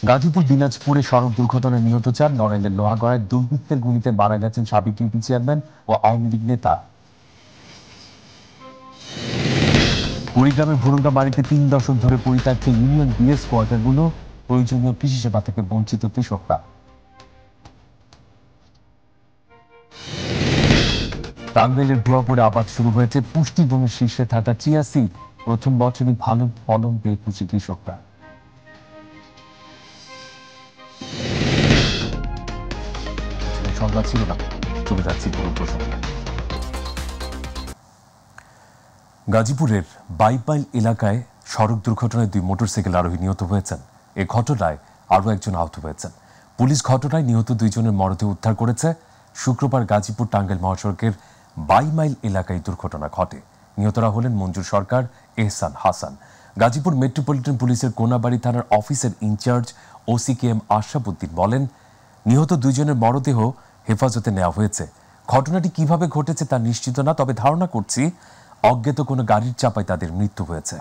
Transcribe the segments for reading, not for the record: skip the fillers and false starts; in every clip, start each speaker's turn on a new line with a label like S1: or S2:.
S1: গাজীপুর দিনাজপুরে সড়ক দুর্ঘটনায় নিহত 4, নড়াইলের লোহাগড়ায় দুর্বৃত্তের গুলিতে মারা গেছেন সাবেক ইউপি চেয়ারম্যান ও আওয়ামী লীগ নেতা। কুড়িগ্রামের ভুরুঙ্গা বাড়িতে 3 দশক ধরে পরিত্যক্ত ইউনিয়ন বিএস কোয়ার্টারগুলো, প্রয়োজনীয় কৃষি সেবা থেকে বঞ্চিত কৃষকরা। টাঙ্গাইলের ভুয়াপুরে আবাদ শুরু হয়েছে। পুষ্টিগুণের শীর্ষে থাকা চিয়া সিড, প্রথম বছরই ভালো ফলন পেয়ে খুশি কৃষকরা। সংবাদ ছিল না, চলে যাচ্ছি পুরো প্রসঙ্গে। গাজীপুরের বাইপাইল এলাকায় সড়ক দুর্ঘটনায় 2 মোটরসাইকেল আরোহী নিহত হয়েছেন। এ ঘটনায় আরও একজন আহত হয়েছেন। পুলিশ ঘটনায় নিহত 2 জনের মরদেহ উদ্ধার করেছে। শুক্রবার গাজীপুর টাঙ্গাইল মহাসড়কের বাইমাইল এলাকায় দুর্ঘটনা ঘটে। নিহতরা হলেন মঞ্জুর সরকার, এহসান হাসান। গাজীপুর মেট্রোপলিটন পুলিশের কোনাবাড়ি থানার অফিসার ইনচার্জ ওসিকেএম আশরাফ উদ্দিন বলেন, নিহত 2 জনের মরদেহ হেফাজতে নেওয়া হয়েছে। ঘটনাটি কিভাবে ঘটেছে তা নিশ্চিত না, তবে ধারণা করছি অজ্ঞাত কোনো গাড়ির চাপায় তাদের মৃত্যু হয়েছে।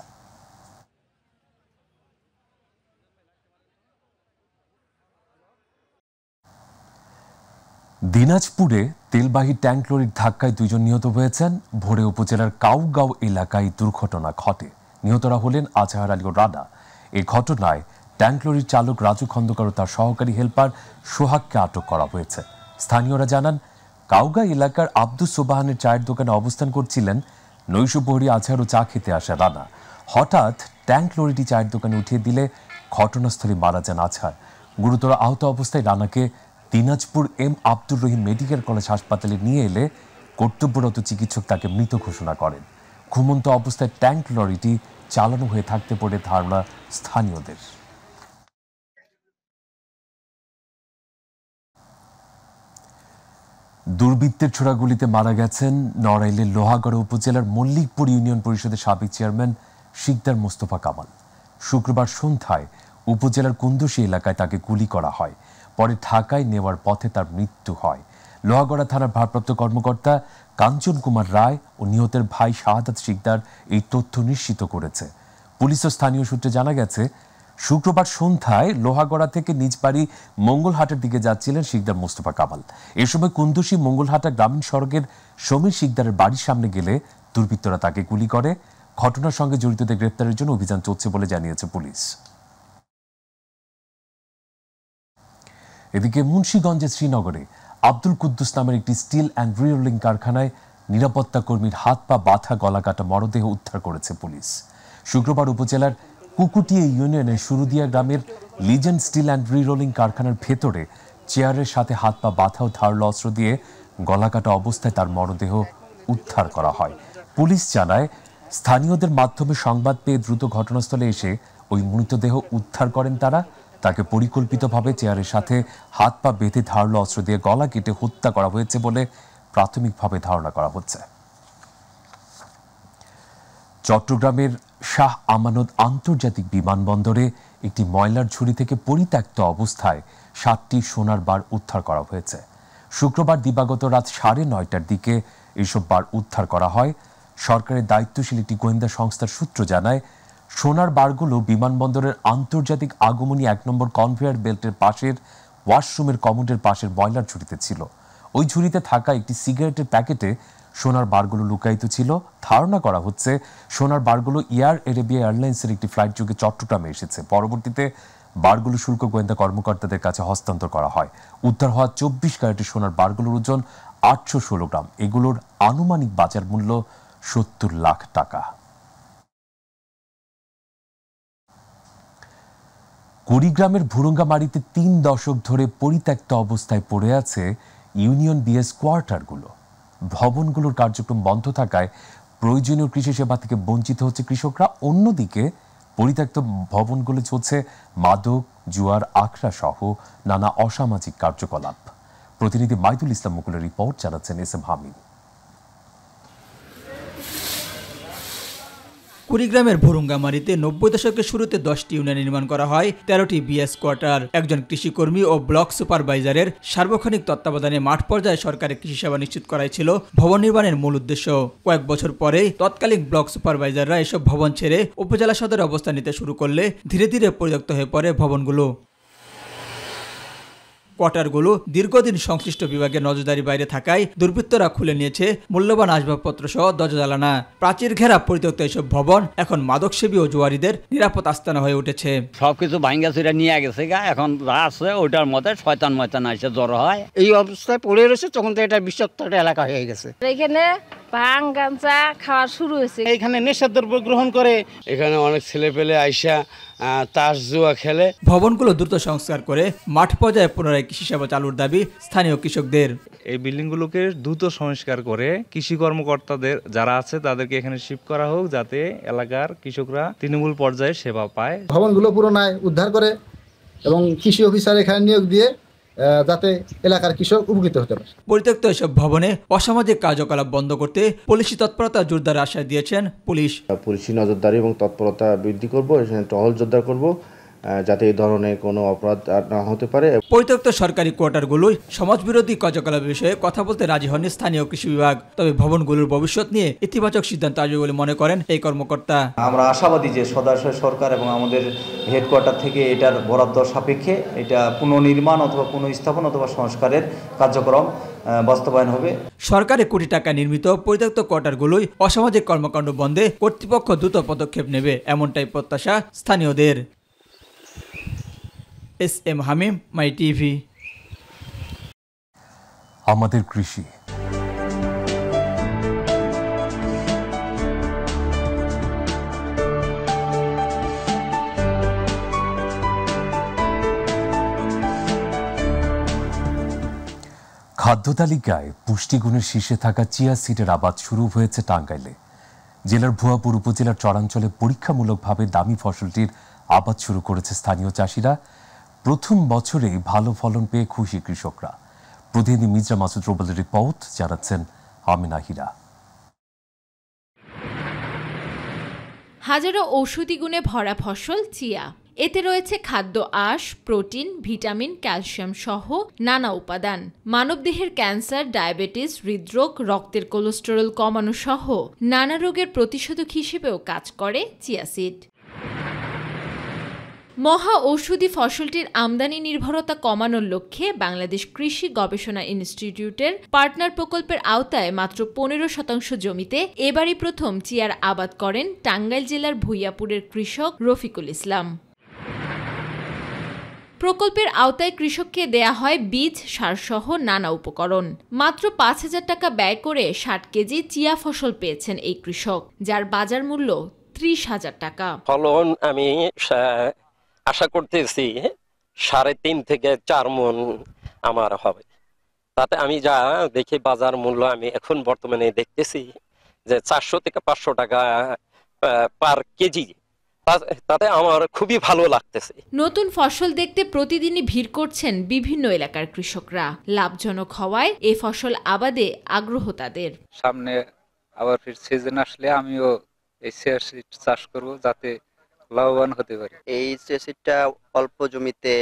S1: দিনাজপুরে তেলবাহী ট্যাঙ্ক লরির ধাক্কায় 2 জন নিহত হয়েছেন। ভোরে উপজেলার কাউগাঁও এলাকায় দুর্ঘটনা ঘটে। নিহতরা হলেন আজহার আলী ও রানা। এই ঘটনায় ট্যাঙ্ক লরির চালক রাজু খন্দকার ও তার সহকারী হেলপার সোহাগকে আটক করা হয়েছে। স্থানীয়রা জানান, কাউগাঁও এলাকার আব্দুস সোবাহানের চায়ের দোকানে অবস্থান করছিলেন। নৈশপ্রহরী আজহার ও চা খেতে আসা রানা হঠাৎ ট্যাঙ্ক লরিটি চায়ের দোকানে উঠিয়ে দিলে ঘটনাস্থলে মারা যান আজহার। গুরুতর আহত অবস্থায় রানাকে Dinajpur M Abdur Rahim medical college হাসপাতালে নিয়ে এলে কর্তব্যরত চিকিৎসক তাকে মৃত ঘোষণা করেন। ঘুমন্ত অবস্থায় ট্যাঙ্ক লরিটি চালানো হয়ে থাকতে পারে ধারণা স্থানীয়দের। দুর্বৃত্তের ছোড়া গুলিতে মারা গেছেন নড়াইলের লোহাগড়া উপজেলার মল্লিকপুর ইউনিয়ন পরিষদের সাবেক চেয়ারম্যান শিকদার মোস্তফা কামাল। শুক্রবার সন্ধ্যায় উপজেলার কুন্দুশি এলাকায় তাকে গুলি করা হয়। পরে ঢাকায় নেওয়ার পথে তার মৃত্যু হয়। লোহাগড়া থানার ভারপ্রাপ্ত কর্মকর্তা কাঞ্চন কুমার রায় ও নিহতের ভাই শাহাদাত শিকদার এই তথ্য নিশ্চিত করেছে। পুলিশ ও স্থানীয় সূত্রে জানা গেছে, শুক্রবার সন্ধ্যায় লোহাগড়া থেকে নিজ বাড়ি মঙ্গলহাটের দিকে যাচ্ছিলেন শিকদার মোস্তফা কামাল। এ সময় কুন্দুশি মঙ্গলহাটা গ্রামীণ সড়কের সমীর শিকদারের বাড়ির সামনে গেলে দুর্বৃত্তরা তাকে গুলি করে। ঘটনার সঙ্গে জড়িতদের গ্রেপ্তারের জন্য অভিযান চলছে বলে জানিয়েছে পুলিশ। এদিকে মুন্সিগঞ্জের শ্রীনগরে আব্দুল কুদ্দুস নামের একটি স্টিল অ্যান্ড রিরোলিং কারখানায় নিরাপত্তা কর্মীর হাত পা বাঁধা গলাকাটা মরদেহ উদ্ধার করেছে পুলিশ। শুক্রবার উপজেলার কুকুটিয়া ইউনিয়নের সুরুদিয়া গ্রামের লিজেন্ড স্টিল অ্যান্ড রিরোলিং কারখানার ভেতরে চেয়ারের সাথে হাত পা বাঁধা ও ধারালো অস্ত্র দিয়ে গলাকাটা অবস্থায় তার মরদেহ উদ্ধার করা হয়। পুলিশ জানায়, স্থানীয়দের মাধ্যমে সংবাদ পেয়ে দ্রুত ঘটনাস্থলে এসে ওই মৃতদেহ উদ্ধার করেন তারা। তাকে পরিকল্পিতভাবে চেয়ারের সাথে হাত পা বেঁধে ধারালো অস্ত্র দিয়ে গলা কেটে হত্যা করা হয়েছে বলে প্রাথমিকভাবে ধারণা করা হচ্ছে। চট্টগ্রামের শাহ আমানত আন্তর্জাতিক বিমানবন্দরে একটি ময়লার ঝুড়ি থেকে পরিত্যক্ত অবস্থায় 7টি সোনার বার উদ্ধার করা হয়েছে। শুক্রবার দিবাগত রাত 9:30টার দিকে এসব বার উদ্ধার করা হয়। সরকারের দায়িত্বশীল একটি গোয়েন্দা সংস্থার সূত্র জানায়, সোনার বারগুলো বিমানবন্দরের আন্তর্জাতিক আগমনী 1 নম্বর কনভেয়ার বেল্টের পাশের ওয়াশরুমের কমোডের পাশের ময়লার ঝুড়িতে ছিল। ওই ঝুড়িতে থাকা একটি সিগারেটের প্যাকেটে সোনার বারগুলো লুকায়িত ছিল। ধারণা করা হচ্ছে সোনার বারগুলো এয়ার এরেবিয়া এয়ারলাইন্সের একটি ফ্লাইট যোগে চট্টগ্রামে এসেছে। পরবর্তীতে বারগুলো শুল্ক গোয়েন্দা কর্মকর্তাদের কাছে হস্তান্তর করা হয়। উদ্ধার হওয়া 24 ক্যারেটের সোনার বারগুলোর ওজন 816 গ্রাম। এগুলোর আনুমানিক বাজার মূল্য 70 লাখ টাকা। কুড়িগ্রামের ভুরুঙ্গামারীতে 3 দশক ধরে পরিত্যক্ত অবস্থায় পড়ে আছে ইউনিয়ন বিএস কোয়ার্টারগুলো। ভবনগুলোর কার্যক্রম বন্ধ থাকায় প্রয়োজনীয় কৃষি সেবা থেকে বঞ্চিত হচ্ছে কৃষকরা। অন্যদিকে পরিত্যক্ত ভবনগুলো চলছে মাদক, জুয়ার আখড়া সহ নানা অসামাজিক কার্যকলাপ। প্রতিনিধি মাইদুল ইসলাম মুকুলের রিপোর্ট, জানাচ্ছেন এস এম হামিদ।
S2: কুড়িগ্রামের ভুরুঙ্গামারীতে 90 দশকের শুরুতে 10টি ইউনিয়ন নির্মাণ করা হয়। 13টি বিএস কোয়ার্টার। একজন কৃষিকর্মী ও ব্লক সুপারভাইজারের সার্বক্ষণিক তত্ত্বাবধানে মাঠ পর্যায়ে সরকারের কৃষি সেবা নিশ্চিত করাই ছিল ভবন নির্মাণের মূল উদ্দেশ্য। কয়েক বছর পরেই তৎকালীন ব্লক সুপারভাইজাররা এসব ভবন ছেড়ে উপজেলা সদরে অবস্থান নিতে শুরু করলে ধীরে ধীরে পরিত্যক্ত হয়ে পড়ে ভবনগুলো। কোয়ার্টারগুলো দীর্ঘদিন সংশ্লিষ্ট বিভাগের নজরদারি বাইরে থাকায় দুর্বৃত্তরা খুলে নিয়েছে মূল্যবান আসবাবপত্র সহ দরজা জানালা। প্রাচীর ঘেরা পরিত্যক্ত এসব ভবন এখন মাদকসেবী ও জুয়ারিদের নিরাপদ আস্তানা হয়ে উঠেছে।
S3: সবকিছু ভাঙ্গা চুরা নিয়ে গেছে গা, এখন যা আছে ওইটার মধ্যে শয়তান ময়তান এসে জড়ো হয়।
S4: এই অবস্থায় পড়ে রয়েছে, তখন তো এটা বিষাক্ত একটা এলাকা হয়ে গেছে।
S5: এখানে ভাং গাঞ্জা খাওয়া শুরু হয়েছে।
S4: এখানে নেশাদ্রব্য গ্রহণ করে,
S6: এখানে অনেক ছেলে পেলে আইসা তাস জুয়া খেলে।
S2: ভবনগুলো দ্রুত সংস্কার করে মাঠ পর্যায়ে পুনরায় কৃষি সেবা চালুর দাবি স্থানীয় কৃষকদের।
S7: এই বিল্ডিংগুলোকে দ্রুত সংস্কার করে কৃষি কর্মকর্তাদের যারা আছে তাদেরকে এখানে শিফট করা হোক, যাতে এলাকার কৃষকরা তৃণমূল পর্যায়ে সেবা পায়।
S8: ভবনগুলো পুনরায় উদ্ধার করে এবং কৃষি অফিসার এখানে নিয়োগ দিয়ে যাতে এলাকার কৃষক উপকৃত হতে পারে।
S2: পরিত্যক্ত এসব ভবনে অসামাজিক কার্যকলাপ বন্ধ করতে পুলিশি তৎপরতা জোরদার আশ্বাস দিয়েছেন
S9: পুলিশি নজরদারি এবং তৎপরতা বৃদ্ধি করব, এখানে টহল জোরদার করব, যাতে এই ধরনের কোনো অপরাধ না হতে পারে।
S2: পরিত্যক্ত সরকারি কোয়ার্টারগুলোই সমাজবিরোধী কার্যকলাপ বিষয়ে কথা বলতে রাজি হননি স্থানীয় কৃষি বিভাগ। তবে ভবনগুলোর ভবিষ্যৎ নিয়ে ইতিবাচক সিদ্ধান্ত আসবে বলে মনে করেন এই কর্মকর্তা।
S10: আমরা আশাবাদী যে সদস্য সরকার এবং আমাদের হেডকোয়ার্টার থেকে এটার বরাদ্দ সাপেক্ষে এটা পুনর্নির্মাণ অথবা পুনঃস্থাপন অথবা সংস্কারের কার্যক্রম বাস্তবায়ন হবে।
S2: সরকারি কোটি টাকা নির্মিত পরিত্যক্ত কোয়ার্টারগুলোই অসামাজিক কর্মকাণ্ড বন্ধে কর্তৃপক্ষ দ্রুত পদক্ষেপ নেবে, এমনটাই প্রত্যাশা স্থানীয়দের। এস.এম. হামিম, মাই টিভি।
S1: আমাদের কৃষি। খাদ্য তালিকায় পুষ্টিগুণের শীর্ষে থাকা চিয়া সিডের আবাদ শুরু হয়েছে টাঙ্গাইলে। জেলার ভুয়াপুর উপজেলার চরাঞ্চলে পরীক্ষামূলকভাবে দামি ফসলটির আবাদ শুরু করেছে স্থানীয় চাষিরা। প্রথম বছরেই ভালো ফলন পেয়ে খুশি কৃষকরা। প্রতিনিধি মির্জা মাসুদ রুবেলের রিপোর্ট, জানাচ্ছেন আমিনা হীরা।
S11: হাজারো ঔষধি গুণে ভরা ফসল চিয়া। এতে রয়েছে খাদ্য আঁশ, প্রোটিন, ভিটামিন, ক্যালসিয়াম সহ নানা উপাদান। মানবদেহের ক্যান্সার, ডায়াবেটিস, হৃদরোগ, রক্তের কোলেস্টেরল কমানো সহ নানা রোগের প্রতিষেধক হিসেবেও কাজ করে চিয়া সিড। মহা ঔষধি ফসলটির আমদানি নির্ভরতা কমানোর লক্ষ্যে বাংলাদেশ কৃষি গবেষণা ইনস্টিটিউটের পার্টনার প্রকল্পের আওতায় মাত্র 15% জমিতে এবারই প্রথম চিয়ার আবাদ করেন টাঙ্গাইল জেলার ভুইয়াপুরের কৃষক রফিকুল ইসলাম। প্রকল্পের আওতায় কৃষককে দেয়া হয় বীজ, সারসহ নানা উপকরণ। মাত্র 5,000 টাকা ব্যয় করে 60 কেজি চিয়া ফসল পেয়েছেন এই কৃষক, যার বাজার মূল্য 30,000 টাকা।
S12: ফলন আমি আশা করতেছি 3.5 থেকে 4 মণ আমার হবে। তাতে আমি যা দেখি বাজার মূল্য আমি এখন বর্তমানে দেখতেছি যে 400 থেকে 500 টাকা পার কেজি। তাতে আমার খুবই ভালো লাগতেছে।
S11: নতুন ফসল দেখতে প্রতিদিনই ভিড় করছেন বিভিন্ন এলাকার কৃষকরা। লাভজনক হওয়ায় এ ফসল আবাদে আগ্রহ তাদের।
S13: সামনে আবার ফির সিজন আসলে আমিও এই চিয়া সিড চাষ করব, যাতে লাভবান হতে পারি।
S14: এই চিয়া সিডটা অল্প জমিতে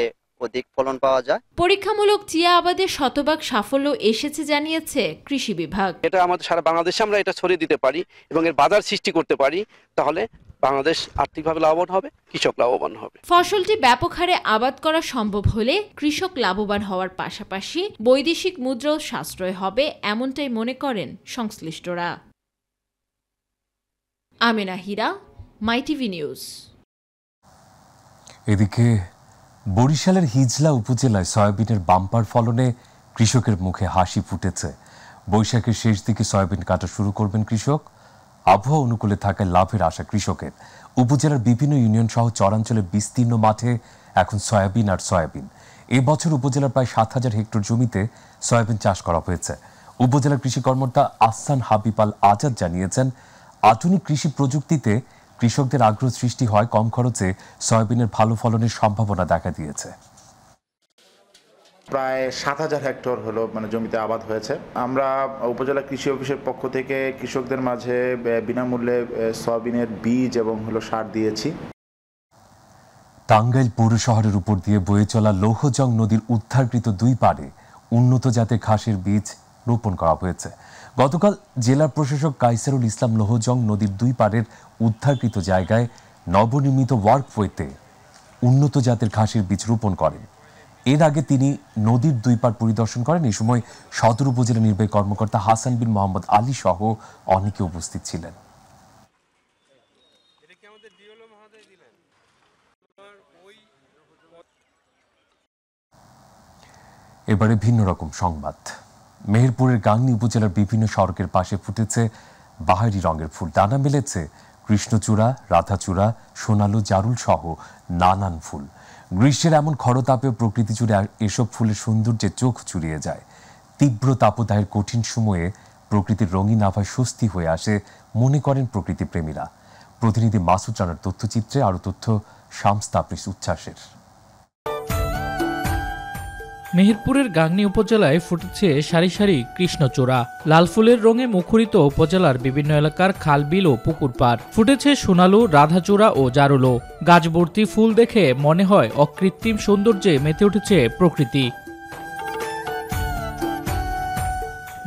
S14: অধিক ফলন পাওয়া যায়।
S11: পরীক্ষামূলক চিয়া আবাদে শতভাগ সাফল্য এসেছে জানিয়েছে কৃষি বিভাগ।
S15: এটা আমাদের সারা বাংলাদেশে আমরা এটা ছড়িয়ে দিতে পারি এবং এর বাজার সৃষ্টি করতে পারি, তাহলে বাংলাদেশ আর্থিকভাবে লাভবান হবে, কৃষক লাভবান হবে।
S11: ফসলটি ব্যাপক হারে আবাদ করা সম্ভব হলে কৃষক লাভবান হওয়ার পাশাপাশি বৈদেশিক মুদ্রাও সাশ্রয় হবে, এমনটাই মনে করেন সংশ্লিষ্টরা। আমিনা হীরা, মাই টিভি নিউজ।
S1: এদিকে বরিশালের হিজলা উপজেলায় সয়াবিনের বাম্পার ফলনে কৃষকের মুখে হাসি ফুটেছে। বৈশাখের শেষ দিকে সয়াবিন কাটা শুরু করবেন কৃষক। আবহাওয়া অনুকূলে থাকায় লাভের আশা কৃষকের। উপজেলার বিভিন্ন ইউনিয়ন সহ চরাঞ্চলের বিস্তীর্ণ মাঠে এখন সয়াবিন আর সয়াবিন। এবছর উপজেলার প্রায় 7,000 হেক্টর জমিতে সয়াবিন চাষ করা হয়েছে। উপজেলার কৃষি কর্মকর্তা আহসান হাবিব আল আজাদ জানিয়েছেন, আধুনিক কৃষি প্রযুক্তিতে কৃষকদের আগ্রহ সৃষ্টি হয়, কম খরচে সয়াবিনের ভালো ফলনের সম্ভাবনা দেখা দিয়েছে।
S16: প্রায় 7,000 হেক্টর হলো জমিতে আবাদ হয়েছে। আমরা উপজেলা কৃষি অফিসের পক্ষ থেকে কৃষকদের মাঝে বিনামূল্যে সয়াবিনের বীজ এবং সার দিয়েছি।
S1: টাঙ্গাইল পৌর শহরের উপর দিয়ে বয়ে চলা লৌহজং নদীর উদ্ধারকৃত 2 পাড়ে উন্নত জাতের ঘাসের বীজ রোপণ করা হয়েছে। গতকাল জেলা প্রশাসক কাইসারুল ইসলাম লৌহজং নদীর 2 পাড়ের উদ্ধারকৃত জায়গায় নবনির্মিত ওয়ার্কওয়েতে উন্নত জাতের ঘাসের বীজ রোপণ করেন। এর আগে তিনি নদীর দুই পার পরিদর্শন করেন। এই সময় সদর উপজেলা নির্বাহী কর্মকর্তা হাসান বিন মোহাম্মদ আলী সহ অনেকে উপস্থিত ছিলেন। এবারে ভিন্ন রকম সংবাদ। মেহেরপুরের গাংনী উপজেলার বিভিন্ন সড়কের পাশে ফুটেছে বাহারি রঙের ফুল। ডানা মেলেছে কৃষ্ণচূড়া, রাধাচূড়া, সোনালু, জারুল সহ নানান ফুল। গ্রীষ্মের এমন খরতাপেও প্রকৃতি জুড়ে এসব ফুলের সৌন্দর্যে চোখ জুড়িয়ে যায়। তীব্র তাপদাহের কঠিন সময়ে প্রকৃতির রঙিন আভায় স্বস্তি হয়ে আসে মনে করেন প্রকৃতি প্রেমীরা। প্রতিনিধি মাসুদ রানার তথ্যচিত্রে আরো তথ্য শামস তাবরিজ উচ্ছ্বাসের।
S17: মেহেরপুরের গাংনী উপজেলায় ফুটেছে সারি সারি কৃষ্ণচূড়া। লাল ফুলের রঙে মুখরিত উপজেলার বিভিন্ন এলাকার খাল, বিল ও পুকুর পাড়। ফুটেছে সোনালু, রাধাচূড়া ও জারুলো। গাছ ভর্তি ফুল দেখে মনে হয় অকৃত্রিম সৌন্দর্যে মেতে উঠেছে প্রকৃতি।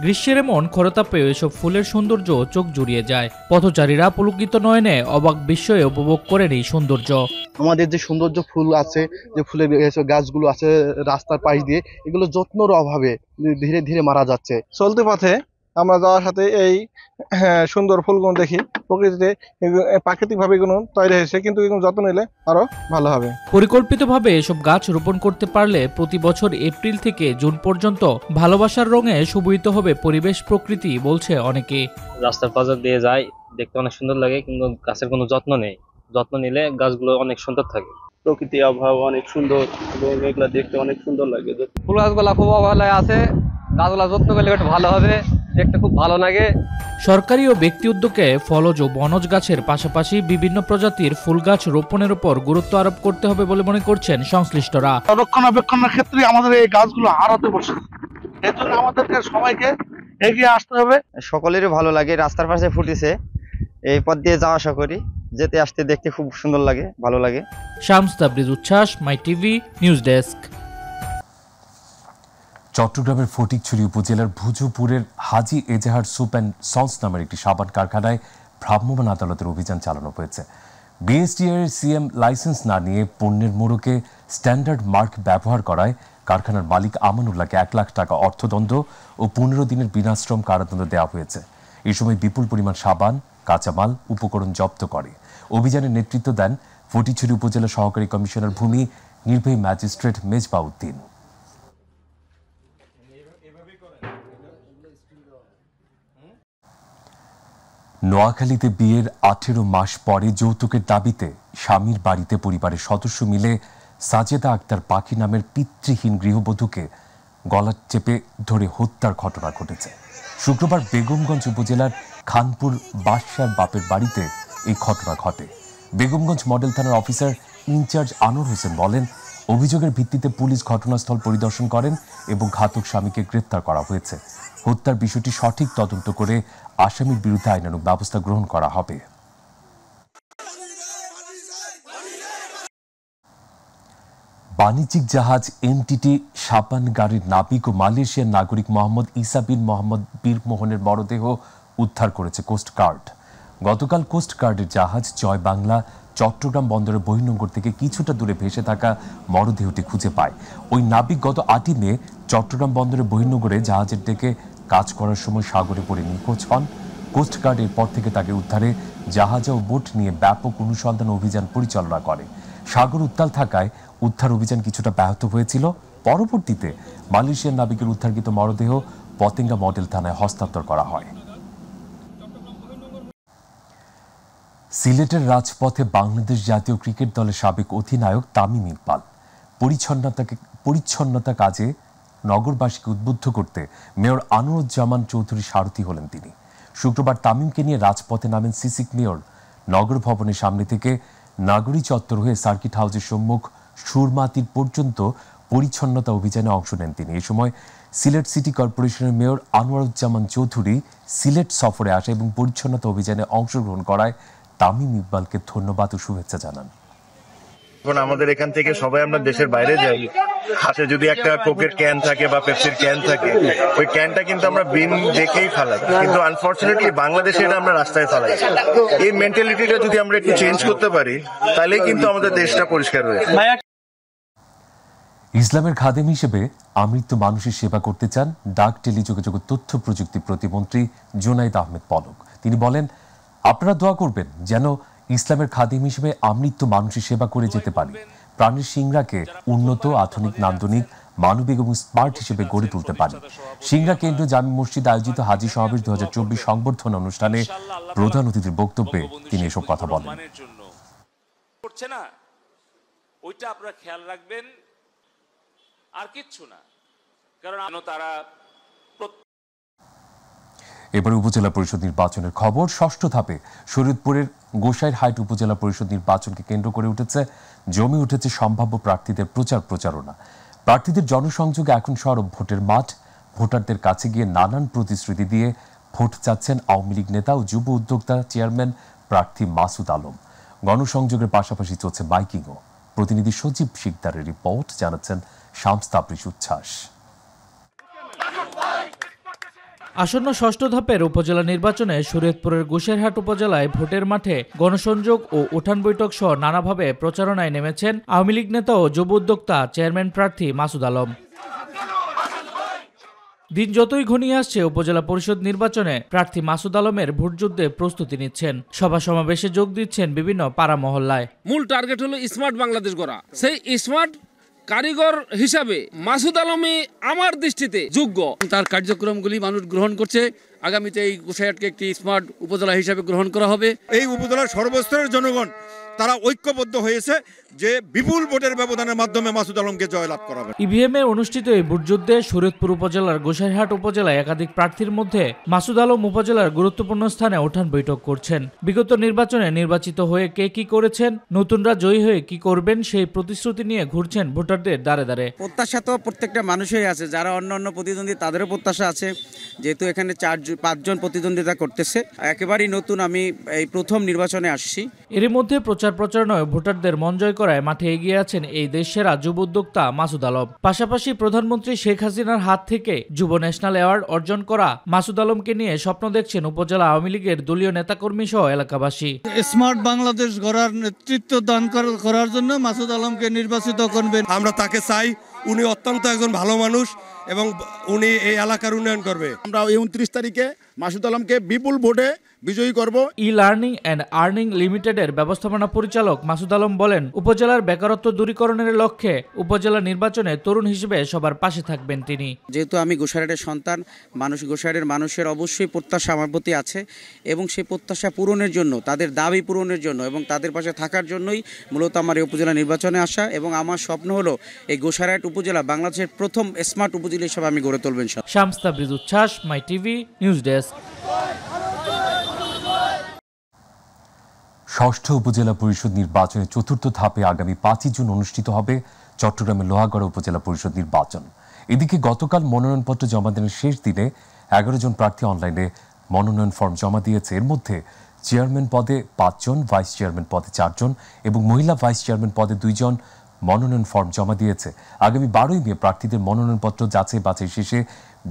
S17: গ্রীষ্মের এমন খরতাপেও এসব ফুলের সৌন্দর্য চোখ জুড়িয়ে যায়। পথচারীরা পুলকিত নয়নে অবাক বিস্ময়ে উপভোগ করেন এই সৌন্দর্য।
S18: আমাদের যে সৌন্দর্য ফুল আছে, যে ফুলের গাছগুলো আছে রাস্তার পাশ দিয়ে, এগুলো যত্নর অভাবে ধীরে ধীরে মারা যাচ্ছে।
S19: চলতে পথে আমরা যাওয়ার সাথে এই সুন্দর ফুলগুলো দেখি। প্রকৃতিতে প্রাকৃতিকভাবে এগুলো তৈরি হয়েছে, কিন্তু এগুলো যত্ন নিলে আরো ভালো হবে।
S17: পরিকল্পিতভাবে এসব গাছ রোপণ করতে পারলে প্রতি বছর এপ্রিল থেকে জুন পর্যন্ত ভালোবাসার রঙে শুভূষিত হবে পরিবেশ, প্রকৃতি, বলছে অনেকে।
S20: রাস্তার পাশে দিয়ে যায়, দেখতে অনেক সুন্দর লাগে, কিন্তু গাছের কোনো যত্ন নেই। যত্ন নিলে গাছগুলো অনেক সুন্দর থাকে।
S21: প্রকৃতি আবহাওয়া অনেক সুন্দর এবং এগুলা দেখতে অনেক সুন্দর লাগে।
S22: ফুল গাছগুলা খুব অবহেলায় আছে, গাছগুলা যত্ন করলে একটু ভালো হবে, দেখতে খুব ভালো লাগে।
S17: সরকারি ও ব্যক্তি উদ্যোগে ফলজ ও বনজ গাছের পাশাপাশি বিভিন্ন প্রজাতির ফুল গাছ রোপণের উপর গুরুত্ব আরোপ করতে হবে বলে মনে করছেন সংশ্লিষ্টরা।
S23: রক্ষণাবেক্ষণের ক্ষেত্রে আমাদের এই গাছগুলো হারাতে বসে, এর জন্য আমাদেরকে সবাইকে এগিয়ে আসতে হবে।
S24: সকলেরই ভালো লাগে, রাস্তার পাশে ফুটেছে, এই পথ দিয়ে যাওয়া আসা করি, যেতে আসতে দেখতে খুব সুন্দর লাগে, ভালো লাগে।
S17: শামস তাবরিজ উচ্ছ্বাস, মাই টিভি নিউজ ডেস্ক।
S1: চট্টগ্রামের ফটিকছড়ি উপজেলার ভুজুপুরের হাজি এজাহার সুপ অ্যান্ড সন্স নামের একটি সাবান কারখানায় ভ্রাম্যমাণ আদালতের অভিযান চালানো হয়েছে। বিএসটিআই এর সিএম লাইসেন্স না নিয়ে পণ্যের মোড়কে স্ট্যান্ডার্ড মার্ক ব্যবহার করায় কারখানার মালিক আমানুল্লাহকে 1 লাখ টাকা অর্থদণ্ড ও 15 দিনের বিনাশ্রম কারাদণ্ড দেওয়া হয়েছে। এই সময় বিপুল পরিমাণ সাবান, কাঁচামাল, উপকরণ জব্দ করে। অভিযানের নেতৃত্ব দেন ফটিকছড়ি উপজেলা সহকারী কমিশনার ভূমি নির্বাহী ম্যাজিস্ট্রেট মেজবাউদ্দিন। নোয়াখালীতে বিয়ের 18 মাস পরে যৌতুকের দাবিতে স্বামীর বাড়িতে পরিবারের সদস্য মিলে সাজেদা আক্তার পাখি নামের পিতৃহীন গৃহবধূকে গলা চেপে ধরে হত্যার ঘটনা ঘটেছে। শুক্রবার বেগমগঞ্জ উপজেলার খানপুর বাদশার বাপের বাড়িতে এই ঘটনা ঘটে। বেগমগঞ্জ মডেল থানার অফিসার ইনচার্জ আনোয়ার হোসেন বলেন, অভিযোগের ভিত্তিতে পুলিশ ঘটনাস্থল পরিদর্শন করেন এবং ঘাতক স্বামীকে গ্রেপ্তার করা হয়েছে। হত্যার বিষয়টি সঠিক তদন্ত করে আসামির বিরুদ্ধে আইনানুগ ব্যবস্থা গ্রহণ করা হবে। বাণিজ্যিক জাহাজ এমটিটি সাপান গাড়ির নাবিক ও মালয়েশিয়ার নাগরিক মোহাম্মদ ইসা বিন মোহাম্মদ বীর মোহনের মরদেহ উদ্ধার করেছে কোস্টগার্ড। গতকাল কোস্টগার্ডের জাহাজ জয় বাংলা চট্টগ্রাম বন্দরের বহির্নোঙর থেকে কিছুটা দূরে ভেসে থাকা মরদেহটি খুঁজে পায়। ওই নাবিক গত 8 মে চট্টগ্রাম বন্দরের বহির্নোঙরে জাহাজের ডেকে কাজ করার সময় সাগরে পড়ে নিখোঁজ হন। কোস্টগার্ড এরপর থেকে তাকে উদ্ধারে জাহাজ ও বোট নিয়ে ব্যাপক অনুসন্ধান অভিযান পরিচালনা করে। সাগর উত্তাল থাকায় উদ্ধার অভিযান কিছুটা ব্যাহত হয়েছিল। পরবর্তীতে মালয়েশিয়ার নাবিকের উদ্ধারকৃত মরদেহ পতেঙ্গা মডেল থানায় হস্তান্তর করা হয়। সিলেটের রাজপথে বাংলাদেশ জাতীয় ক্রিকেট দলের সাবেক অধিনায়ক তামিম ইকবাল পরিচ্ছন্নতা কাজে নগরবাসীকে উদ্বুদ্ধ করতে মেয়র আনোয়ারুজ্জামান চৌধুরী সারথি হলেন তিনি। শুক্রবার তামিমকে নিয়ে রাজপথে নামেন সিসিক মেয়র। নগর ভবনের সামনে থেকে নাগরী চত্বর হয়ে সার্কিট হাউসের সম্মুখ সুরমাতির পর্যন্ত পরিচ্ছন্নতা অভিযানে অংশ নেন তিনি। এ সময় সিলেট সিটি কর্পোরেশনের মেয়র আনোয়ারুজ্জামান চৌধুরী সিলেট সফরে আসা এবং পরিচ্ছন্নতা অভিযানে অংশগ্রহণ করায় তামিম ইকবালকে ধন্যবাদ ও শুভেচ্ছা জানান।
S25: এখন আমাদের এখান থেকে সবাই আমরা দেশের বাইরে যাই, হাতে যদি একটা কোকের ক্যান থাকে বা পেপসির ক্যান থাকে, ওই ক্যানটা কিন্তু আমরা বিন দেখেই ফেলাই, কিন্তু আনফরচুনেটলি বাংলাদেশে এটা আমরা রাস্তায় ফেলাই। এই মেন্টালিটিটা যদি আমরা একটু চেঞ্জ করতে পারি, তাহলেই কিন্তু আমাদের দেশটা পরিষ্কার হয়ে যায়।
S1: ইসলামের খাদেম হিসেবে আমৃত্যু মানুষের সেবা করতে চান ডাক টেলিযোগাযোগ ও তথ্য প্রযুক্তি প্রতিমন্ত্রী জুনাইদ আহমেদ পলক। তিনি বলেন, আপনারা দোয়া করবেন যেন ইসলামের খাদেম হিসেবে আমৃত্যু মানুষের সেবা করে যেতে পারি। প্রাণের সিংড়াকে উন্নত, আধুনিক, নান্দনিক, মানবিক এবং স্মার্ট হিসেবে গড়ে তুলতে পারি। সিংড়া কেন্দ্রীয় জামি মসজিদ আয়োজিত হাজী সমাবেশ 2024 সংবর্ধনা অনুষ্ঠানে প্রধান অতিথির বক্তব্যে তিনি এসব কথা বলেন।
S3: করছে না, ওইটা আপনারা খেয়াল রাখবেন, আর কিচ্ছু না, কারণ তারা।
S1: এবারে উপজেলা পরিষদ নির্বাচনের খবর। ষষ্ঠ ধাপে শরীয়তপুরের গোসাইরহাট উপজেলা পরিষদ নির্বাচনকে কেন্দ্র করে জমে উঠেছে সম্ভাব্য প্রার্থীদের প্রচারণা। প্রার্থীদের জনসংযোগে এখন সরব ভোটের মাঠ। ভোটারদের কাছে গিয়ে নানান প্রতিশ্রুতি দিয়ে ভোট চাচ্ছেন আওয়ামী লীগ নেতা ও যুব উদ্যোক্তা চেয়ারম্যান প্রার্থী মাসুদ আলম। গণসংযোগের পাশাপাশি চলছে মাইকিংও। প্রতিনিধি সজীব শিকদারের রিপোর্ট, জানাচ্ছেন শামস তাবরিজ উচ্ছ্বাস।
S17: আসন্ন ষষ্ঠ ধাপের উপজেলা নির্বাচনে শরীয়তপুরের গোসাইরহাট উপজেলায় ভোটের মাঠে গণসংযোগ ও উঠান বৈঠক সহ নানাভাবে প্রচারণায় নেমেছেন আওয়ামী লীগ নেতা ও যুব উদ্যোক্তা চেয়ারম্যান প্রার্থী মাসুদ আলম। দিন যতই ঘনিয়ে আসছে উপজেলা পরিষদ নির্বাচনে প্রার্থী মাসুদ আলমের ভোটযুদ্ধে প্রস্তুতি নিচ্ছেন। সভা সমাবেশে যোগ দিচ্ছেন বিভিন্ন পাড়া মহল্লায়।
S4: মূল টার্গেট হলো স্মার্ট বাংলাদেশ গড়া। সেই স্মার্ট কারিগর হিসাবে মাসুদ আলমী আমার দৃষ্টিতে যোগ্য। তার কার্যক্রমগুলি মানুষ গ্রহণ করছে। আগামীতে এই গোসাইরহাটকে একটি স্মার্ট উপজেলা হিসাবে গ্রহণ করা হবে।
S5: এই উপজেলার সর্বস্তরের জনগণ তারা ঐক্যবদ্ধ হয়েছে যে বিপুল ভোটের ব্যবধানের মাধ্যমে মাসুদ আলমকে জয়লাভ করাবে।
S17: ইভিএমে অনুষ্ঠিত এই ভোটযুদ্ধে শরীয়তপুর উপজেলার গোসাইরহাট উপজেলায় একাধিক প্রার্থীর মধ্যে মাসুদ আলম উপজেলার গুরুত্বপূর্ণ স্থানে উঠান বৈঠক করছেন। বিগত নির্বাচনে নির্বাচিত হয়ে কে কি করেছেন, নতুনরা জয়ী হয়ে কি করবেন, সেই প্রতিশ্রুতি নিয়ে ঘুরছেন ভোটারদের দ্বারে দ্বারে।
S6: প্রত্যাশা তো প্রত্যেকটা মানুষেরই আছে, যারা অন্য প্রতিদ্বন্দ্বী তাদেরও প্রত্যাশা আছে। যেহেতু এখানে 5জন প্রতিদ্বন্দ্বিতা করতেছে, একেবারেই নতুন, আমি এই প্রথম নির্বাচনে আসছি।
S17: এরই মধ্যে প্রচারণায় ভোটারদের মন জয় করায় মাঠে এগিয়ে আছেন এই দেশসেরা যুব উদ্যোক্তা মাসুদ আলম। পাশাপাশি প্রধানমন্ত্রী শেখ হাসিনার হাত থেকে যুব ন্যাশনাল অ্যাওয়ার্ড অর্জন করা মাসুদ আলমকে নিয়ে স্বপ্ন দেখছেন উপজেলা আওয়ামী লীগের দলীয় নেতাকর্মী সহ এলাকাবাসী।
S7: স্মার্ট বাংলাদেশ গড়ার নেতৃত্ব দান করার জন্য মাসুদ আলমকে নির্বাচিত করবেন।
S5: আমরা তাকে চাই। উনি অত্যন্ত একজন ভালো মানুষ এবং উনি এই এলাকার উন্নয়ন করবে।
S26: আমরা 29 তারিখে মাসুদ আলমকে বিপুল ভোটে বিজয়ী করব।
S17: ই লার্নিং অ্যান্ড আর্নিং লিমিটেডের ব্যবস্থাপনা পরিচালক মাসুদ আলম বলেন, উপজেলার বেকারত্ব দূরীকরণের লক্ষ্যে উপজেলা নির্বাচনে তরুণ হিসেবে সবার পাশে থাকবেন তিনি।
S6: যেহেতু আমি গোসাইরহাটের সন্তান, গোসাইরহাটের মানুষের অবশ্যই প্রত্যাশা আমার প্রতি আছে এবং সেই প্রত্যাশা পূরণের জন্য, তাদের দাবি পূরণের জন্য এবং তাদের পাশে থাকার জন্যই মূলত আমার এই উপজেলা নির্বাচনে আসা। এবং আমার স্বপ্ন হলো এই গোসাইরহাট উপজেলা বাংলাদেশের প্রথম স্মার্ট উপজেলা হিসেবে আমি গড়ে তুলবেন।
S17: শামস তাবরিজ উচ্ছ্বাস, মাই টিভি নিউজ ডেস্ক।
S1: ষষ্ঠ উপজেলা পরিষদ নির্বাচনের চতুর্থ ধাপে আগামী 5 জুন অনুষ্ঠিত হবে চট্টগ্রামের লোহাগড়া উপজেলা পরিষদ নির্বাচন। এদিকে গতকাল মনোনয়নপত্র জমা দেওয়ার শেষ দিনে 11 জন প্রার্থী অনলাইনে মনোনয়ন ফর্ম জমা দিয়েছে। এর মধ্যে চেয়ারম্যান পদে 5 জন, ভাইস চেয়ারম্যান পদে 4 জন এবং মহিলা ভাইস চেয়ারম্যান পদে 2 জন মনোনয়ন ফর্ম জমা দিয়েছে। আগামী 12 মে প্রার্থীদের মনোনয়নপত্র যাচাই বাছাই শেষে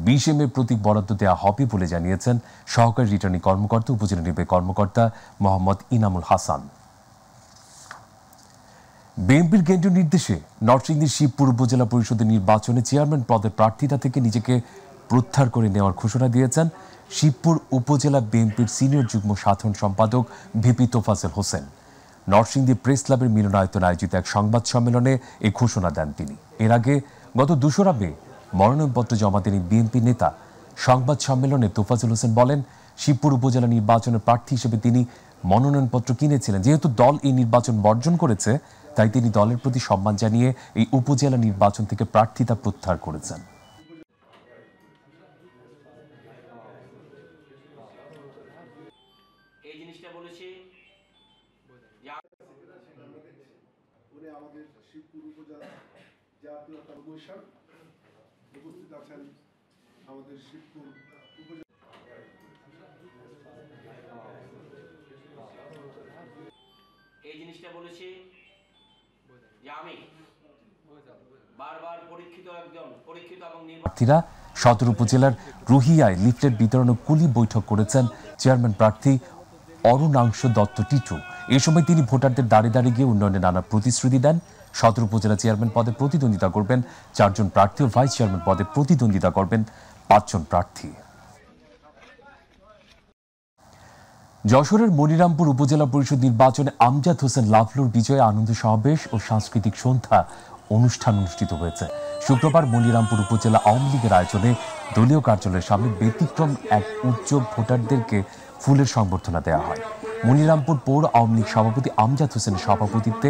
S1: 20 মে প্রতীক বরাদ্দ দেওয়া হবে বলে জানিয়েছেন সহকারী রিটার্নিং কর্মকর্তা উপজেলা নির্বাহী কর্মকর্তা মোহাম্মদ ইনামুল হাসান। বিএনপির কেন্দ্রীয় নির্দেশে নরসিংদীর শিবপুর উপজেলা পরিষদের নির্বাচনে চেয়ারম্যান পদের প্রার্থিতা থেকে নিজেকে প্রত্যাহার করে নেওয়ার ঘোষণা দিয়েছেন শিবপুর উপজেলা বিএনপির সিনিয়র যুগ্ম সাধারণ সম্পাদক ভিপি তোফাজ্জল হোসেন। নরসিংদী প্রেস ক্লাবের মিলনায়তনে আয়োজিত এক সংবাদ সম্মেলনে এই ঘোষণা দেন তিনি। এর আগে গত 2 মে মনোনয়নপত্র জমা দেন বিএনপি নেতা। সংবাদ সম্মেলনে তোফাজ্জল হোসেন বলেন, শিবপুর উপজেলা নির্বাচনের প্রার্থী হিসেবে তিনি মনোনয়নপত্র কিনেছিলেন। যেহেতু দল এই নির্বাচন বর্জন করেছে, তাই তিনি দলের প্রতি সম্মান জানিয়ে এই উপজেলা নির্বাচন থেকে প্রার্থিতা প্রত্যাহার করেছেন।
S27: এই জিনিসটা বলেছি আমাদের শিবপুর উপজেলা জাতীয়তা কমিশন উপস্থিত আছেন আমাদের শিবপুর উপজেলা এই জিনিসটা বলেছি যে আমি বারবার পরীক্ষিত এবং
S1: প্রার্থীরা সদর উপজেলার রুহিয়ায় লিফলেট বিতরণ ও কুলি বৈঠক করেছেন চেয়ারম্যান প্রার্থী অরুণাংশ দত্ত টিটু। এ সময় তিনি ভোটারদের দাঁড়িয়ে গিয়ে উন্নয়নের নানা প্রতিশ্রুতি দেন। সদর উপজেলা চেয়ারম্যান পদে প্রতিদ্বন্দ্বিতা করবেন 4 জন প্রার্থী ও ভাইস চেয়ারম্যান পদে প্রতিদ্বন্দ্বিতা করবেন 5 জন প্রার্থী। যশোরের মনিরামপুর উপজেলা পরিষদ নির্বাচনে আমজাদ হোসেন লাভলুর বিজয়ে আনন্দ সমাবেশ ও সাংস্কৃতিক সন্ধ্যা অনুষ্ঠান অনুষ্ঠিত হয়েছে। শুক্রবার মনিরামপুর উপজেলা আওয়ামী লীগের আয়োজনে দলীয় কার্যালয়ের সামনে ব্যতিক্রম এক উদ্যোগ ভোটারদেরকে ফুলের সংবর্ধনা দেওয়া হয়। মনিরামপুর পৌর আওয়ামী লীগ সভাপতি আমজাদ হোসেনের সভাপতিত্বে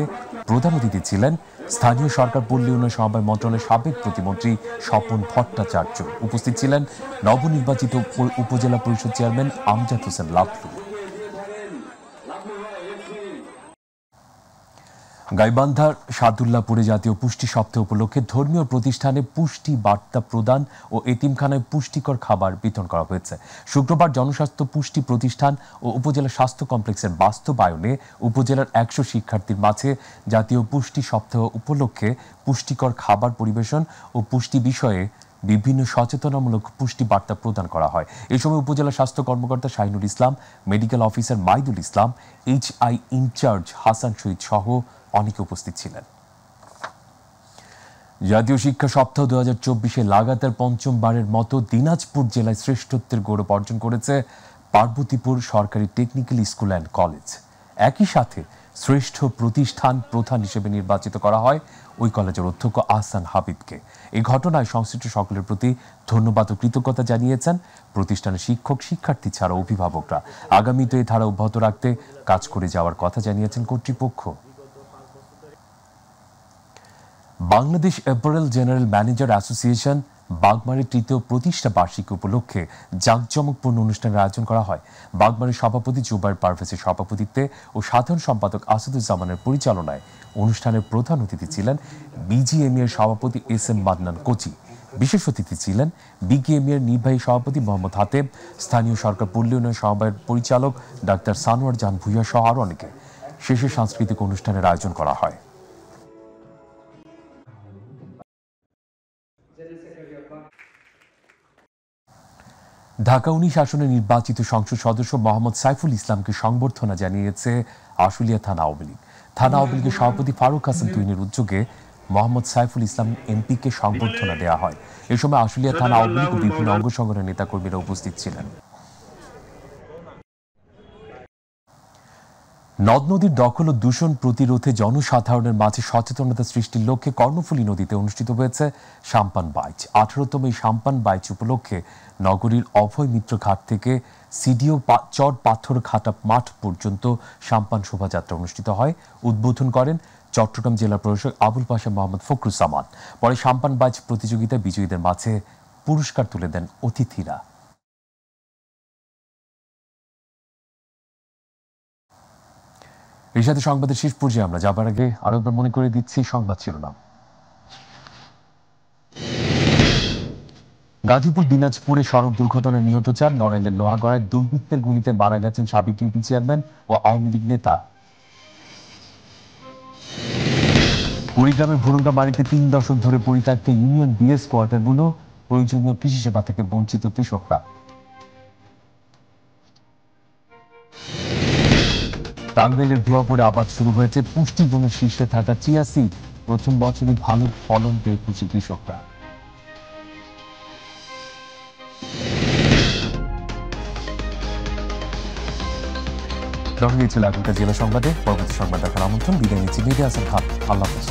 S1: প্রধান অতিথি ছিলেন স্থানীয় সরকার পল্লী উন্নয়ন সমবায় মন্ত্রণালয়ের সাবেক প্রতিমন্ত্রী স্বপন ভট্টাচার্য। উপস্থিত ছিলেন নবনির্বাচিত উপজেলা পরিষদ চেয়ারম্যান আমজাদ হোসেন লাভলু। গাইবান্ধার সাদুল্লাপুরে জাতীয় পুষ্টি সপ্তাহ উপলক্ষে ধর্মীয় প্রতিষ্ঠানে পুষ্টি বার্তা প্রদান ও এতিমখানায় পুষ্টিকর খাবার বিতরণ করা হয়েছে। শুক্রবার জনস্বাস্থ্য পুষ্টি প্রতিষ্ঠান ও উপজেলা স্বাস্থ্য কমপ্লেক্সের বাস্তবায়নে উপজেলার 100 শিক্ষার্থীর মাঝে জাতীয় পুষ্টি সপ্তাহ উপলক্ষে পুষ্টিকর খাবার পরিবেশন ও পুষ্টি বিষয়ে বিভিন্ন সচেতনামূলক পুষ্টি বার্তা প্রদান করা হয়। এই সময় উপজেলা স্বাস্থ্য কর্মকর্তা শাহিনুল ইসলাম, মেডিকেল অফিসার মাইদুল ইসলাম, HI ইনচার্জ হাসান শহীদ সহ অনেকে উপস্থিত ছিলেন। জাতীয় শিক্ষা সপ্তাহ 2024-এ লাগাতার পঞ্চমবারের মতো দিনাজপুর জেলায় শ্রেষ্ঠত্বের গৌরব অর্জন করেছে পার্বতীপুর সরকারি টেকনিক্যাল স্কুল অ্যান্ড কলেজ। একই সাথে শ্রেষ্ঠ প্রতিষ্ঠান প্রধান হিসেবে নির্বাচিত করা হয় ওই কলেজের অধ্যক্ষ আহসান হাবিবকে। এই ঘটনায় সংশ্লিষ্ট সকলের প্রতি ধন্যবাদ ও কৃতজ্ঞতা জানিয়েছেন প্রতিষ্ঠানের শিক্ষক, শিক্ষার্থী ছাড়া অভিভাবকরা। আগামীতে এই ধারা অব্যাহত রাখতে কাজ করে যাওয়ার কথা জানিয়েছেন কর্তৃপক্ষ। Bangladesh apparel general manager association বাগমারীর 3য় প্রতিষ্ঠা বার্ষিকী উপলক্ষে জাঁকজমকপূর্ণ অনুষ্ঠানের আয়োজন করা হয়। বাগমারীর সভাপতি জুবাইর পারভেজের সভাপতিত্বে ও সাধারণ সম্পাদক আসাদুজ্জামানের পরিচালনায় অনুষ্ঠানের প্রধান অতিথি ছিলেন BGME এর সভাপতি SM মাদনান কোচি। বিশেষ অতিথি ছিলেন BGME এর নির্বাহী সভাপতি মোহাম্মদ হাতেম, স্থানীয় সরকার পল্লী উন্নয়ন সমবায়ের পরিচালক ডাক্তার সানোয়ার জাহান ভূঁইয়া সহ আরও অনেকে। শেষে সাংস্কৃতিক অনুষ্ঠানের আয়োজন করা হয়। ঢাকা 19 আসনে নির্বাচিত সংসদ সদস্য মোহাম্মদ সাইফুল ইসলামকে সংবর্ধনা জানিয়েছে আশুলিয়া থানা আওয়ামী লীগ। থানা আওয়ামী লীগের সভাপতি ফারুক হাসান তুহিনের উদ্যোগে মোহাম্মদ সাইফুল ইসলাম এমপিকে সংবর্ধনা দেওয়া হয়। এই সময় আশুলিয়া থানা আওয়ামী লীগ ও বিভিন্ন অঙ্গ সংগঠনের নেতাকর্মীরা উপস্থিত ছিলেন। নদ নদীর দখল ও দূষণ প্রতিরোধে জনসাধারণের মাঝে সচেতনতা সৃষ্টির লক্ষ্যে কর্ণফুলী নদীতে অনুষ্ঠিত হয়েছে সাম্পান বাইচ। 18তম এই সাম্পান বাইচ উপলক্ষে নগরীর অভয় মিত্র ঘাট থেকে সিডিও চট পাথর ঘাটা মাঠ পর্যন্ত সাম্পান শোভাযাত্রা অনুষ্ঠিত হয়। উদ্বোধন করেন চট্টগ্রাম জেলা প্রশাসক আবুল পাশা মোহাম্মদ ফখরুজ্জামান। পরে সাম্পান বাইচ প্রতিযোগিতায় বিজয়ীদের মাঝে পুরস্কার তুলে দেন অতিথিরা। এর সাথে সংবাদের শেষ পর্যায়ে আমরা যাবার আগে আরো একবার মনে করে দিচ্ছি সংবাদ শিরোনাম। গাজীপুর দিনাজপুরে সড়ক দুর্ঘটনায় নিহত 4। নড়াইলের লোহাগড়ায় দুর্বৃত্তের গুলিতে মারা গেছেন সাবেক ইউপি চেয়ারম্যান ও আওয়ামী লীগ নেতা। কুড়িগ্রামের ভুরুঙ্গা বাড়িতে 3 দশক ধরে পরিত্যক্ত ইউনিয়ন BS কোয়ার্টারগুলো প্রয়োজনীয় কৃষি সেবা থেকে বঞ্চিত কৃষকরা। টাঙ্গাইলের ধোয়াপুরে আবাদ শুরু হয়েছে পুষ্টিগুণের শীর্ষে থাকা চিয়া সিড। প্রথম বছরই ভালো ফলন পেয়ে খুশি কৃষকরা। দর্শক, এই ছিল এখনকার জেলা সংবাদে। পরবর্তী সংবাদ দেখার আমন্ত্রণ। বিদায় নিচ্ছি। মেহেদী হাসান খান। আল্লাহ হাফেজ।